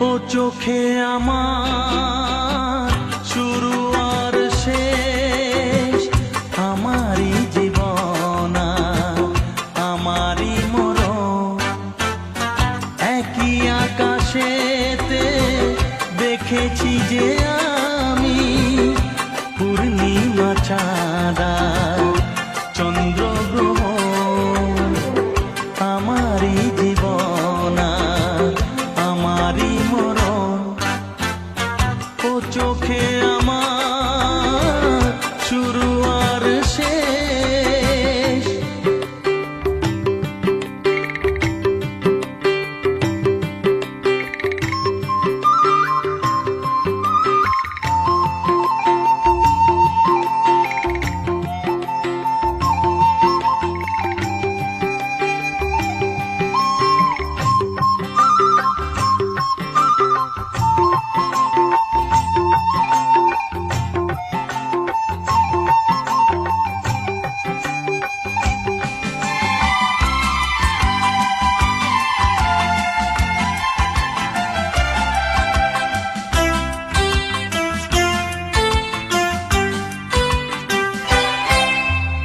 ও চোখে আমার শুরু আর শেষ, আমারই জীবন আমারই মরণ। একই আকাশেতে দেখেছি যে আমি পূর্ণিমা চাঁদা চন্দ্র গ্রহ, আমারই জীবন আমারই মরণ। ও চোখে আমার শুরু আর শেষ।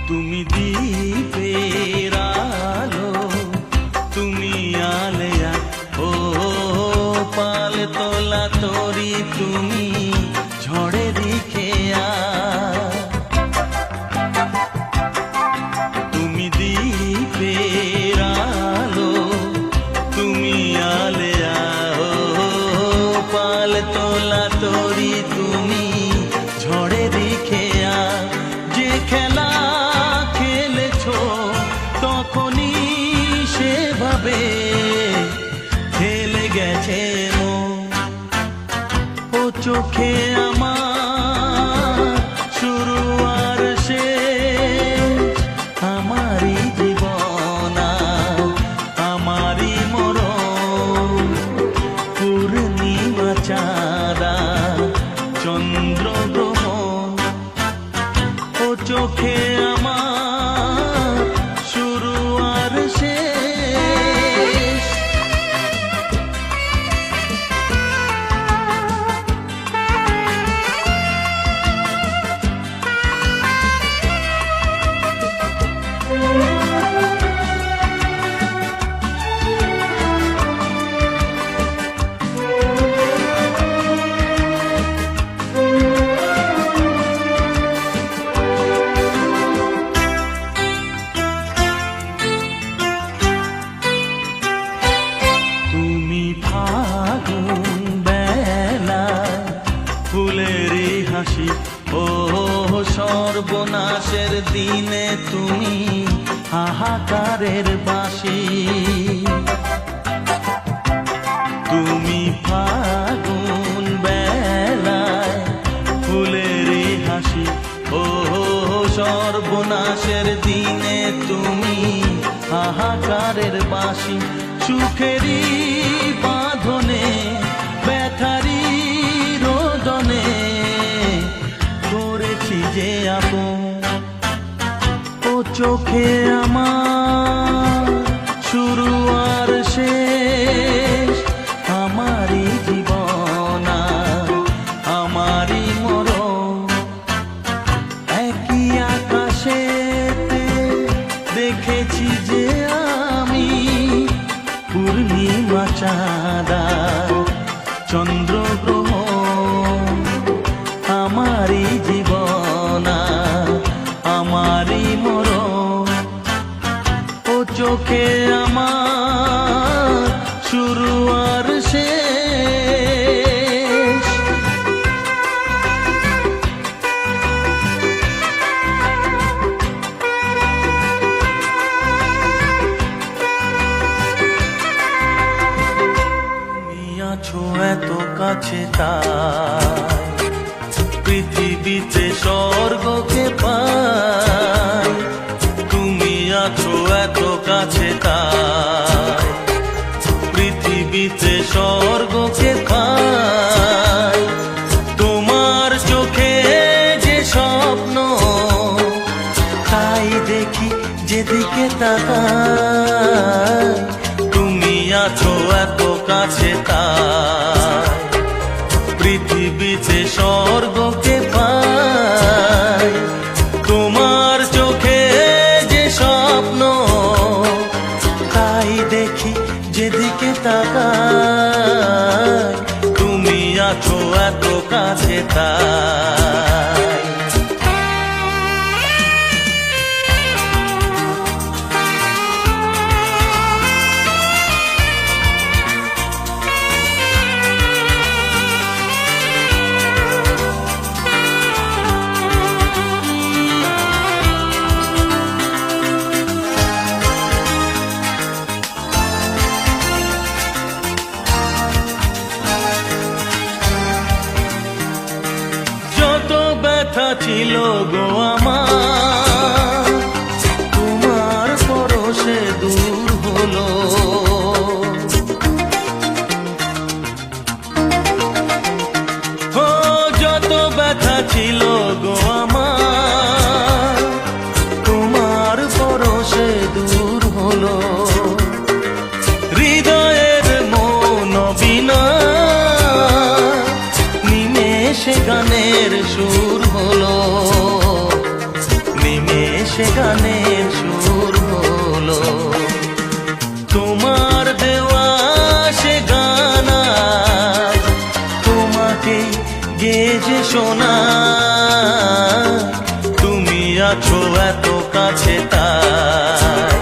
তুমি দীপের আলো, তুমি আলেয়া ও পাল তোলা তরি, তুমি ঝড়ে দিখেয়া। তুমি দীপের আলো, তুমি আলেয়া ও পাল তোলা তরি, তুমি ঝড়ে দিখেয়া। যে খেলা তখনই সেভাবে খেলে গেছে মন। ও চোখে আমার শুরু আর শেষ, আমারই জীবন আমারই মরণ। পূর্ণিমা চাঁদা চন্দ্র গ্রহণ, ও চোখে আমার শুরু আর শেষ। ফুলেরই হাসি ও সর্বনাশের দিনে তুমি হাহাকারের বাঁশি। তুমি ফাগুন বেলায় ফুলেরই হাসি ও সর্বনাশের দিনে তুমি হাহাকারের বাঁশি। সুখেরই বাঁধনে ব্যথারি রোদনে করেছি যে আপন। ও চোখে আমার শুরু আর শেষ, আমারই জীবন আমারই মরণ। একই আকাশেতে দেখেছি যে আমি পূর্ণিমা চাঁদা চন্দ্র গ্রহণ, আমারই জীবন আমারই মরণ। ও চোখে আমার শুরু আর শেষ। তুমি আছো এত কাছে তাই পৃথিবীতে স্বর্গকে পাই। তুমি আছো এত কাছে তাই পৃথিবীতে স্বর্গকে পাই। তোমার চোখে যে স্বপ্ন তাই দেখি যেদিকে তাকাই। তুমি আছো এত কাছে তাই কাছে তাই। ব্যথা ছিল গো আমার, তোমার পরশে দূর হলো। ও যত ব্যথা ছিল গো আমার, তোমার পরশে দূর হলো। হৃদয়ের মন বিনা নিমেষে গানের সুর হলো, নিমেষে গানের সুর হলো। তোমার দেওয়া সে গানা তোমাকে গেজে শোনা, তুমি আছো এত কাছে তাই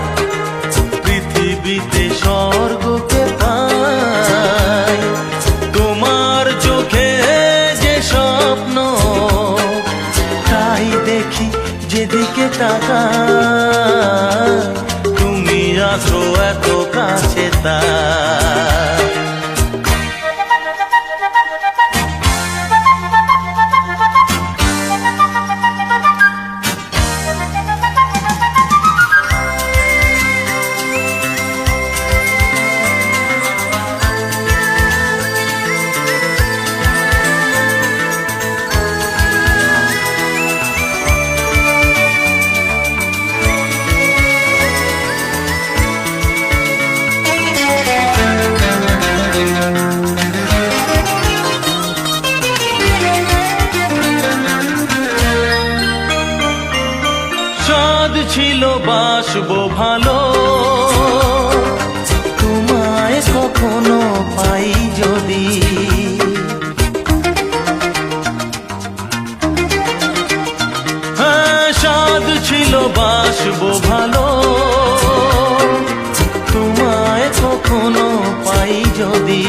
পৃথিবীতে স্বর্গকে পাই। তোমার চোখে যে স্বপ্ন তাই দেখি যেদিকে তাকাই, তুমি আছো এত কাছে তাই। ছিল বাসবো ভালো, তোমায় কখনো পাই যদি। হ্যাঁ সাধ ছিল বাসবো ভালো, তোমায় কখনো পাই যদি।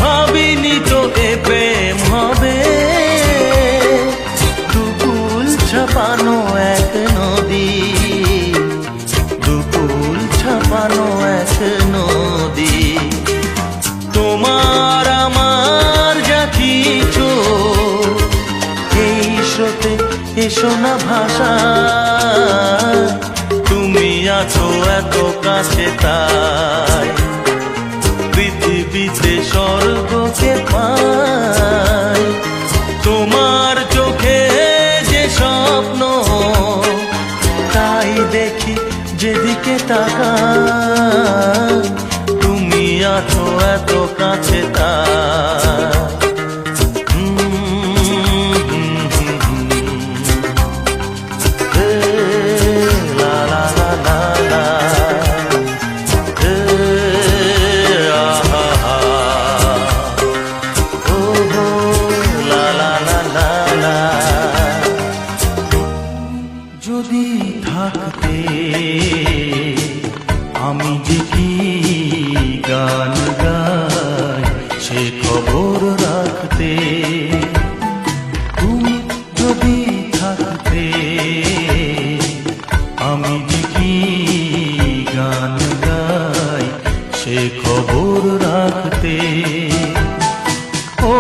ভাবিনি তো এ প্রেম হবে, দুকুল ছাপানো এক নদী, দুকুল ছাপানো এক নদী। তোমার আমার যা কিছু এই স্রোতে এসো না ভাষা, তুমি আছো এত কাছে তাই পৃথিবীতে স্বর্গকে পাই। তোমার চোখে যে স্বপ্ন তাই দেখি যেদিকে তাকাই, তুমি আছো এত কাছে তাই। যদি থাকতে আমি যে কি গান গাই সে খবর রাখতে, তুমি যদি থাকতে আমি যে কি গান গাই সে খবর রাখতে। ও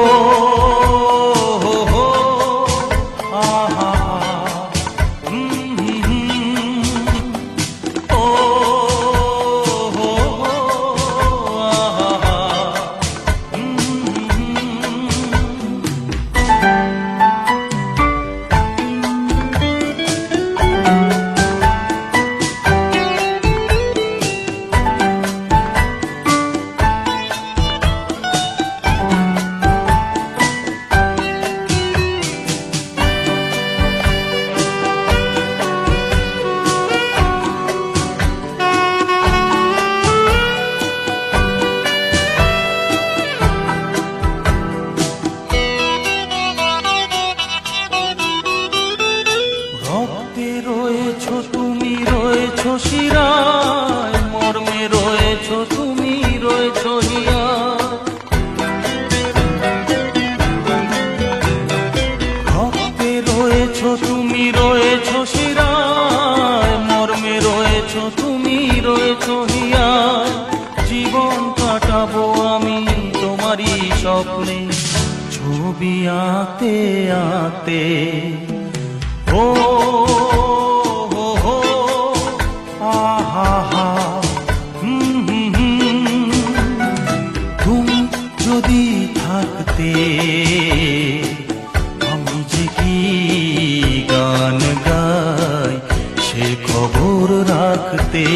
তোমারই স্বপ্নে ছবি আঁতে আঁতে। ও হো হো আহা হা তুমি যদি থাকতে আমি যে কি গান গাই সে খবর রাখতে।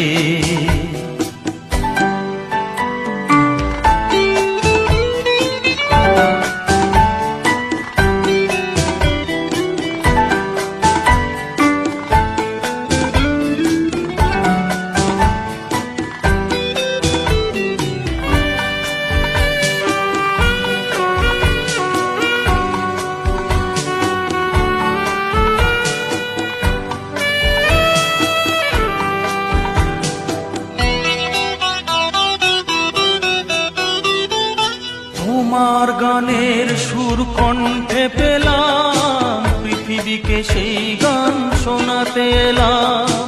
তোমার গানের সুর কণ্ঠে পেলাম, পৃথিবীকে সেই গান শোনাতে এলাম।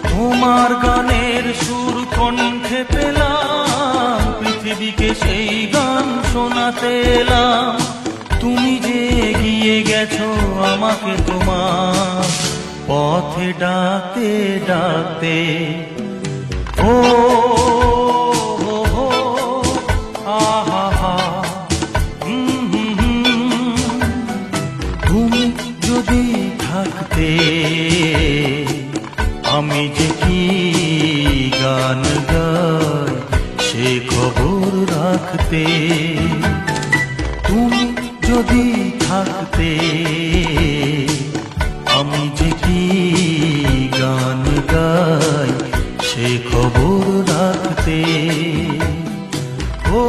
তোমার গানের সুর কণ্ঠে পেলাম, পৃথিবীকে সেই গান শোনাতে এলাম। তুমি যে এগিয়ে গেছো আমাকে তোমার পথে ডাকতে ডাকতে। ও হো হো আহা হা তুমি যদি থাকতে আমি যে কি গান গাই সে খবর রাখতে। তুমি যদি থাকতে আমি যে কি গান গাই সে খবর রাখতে। ও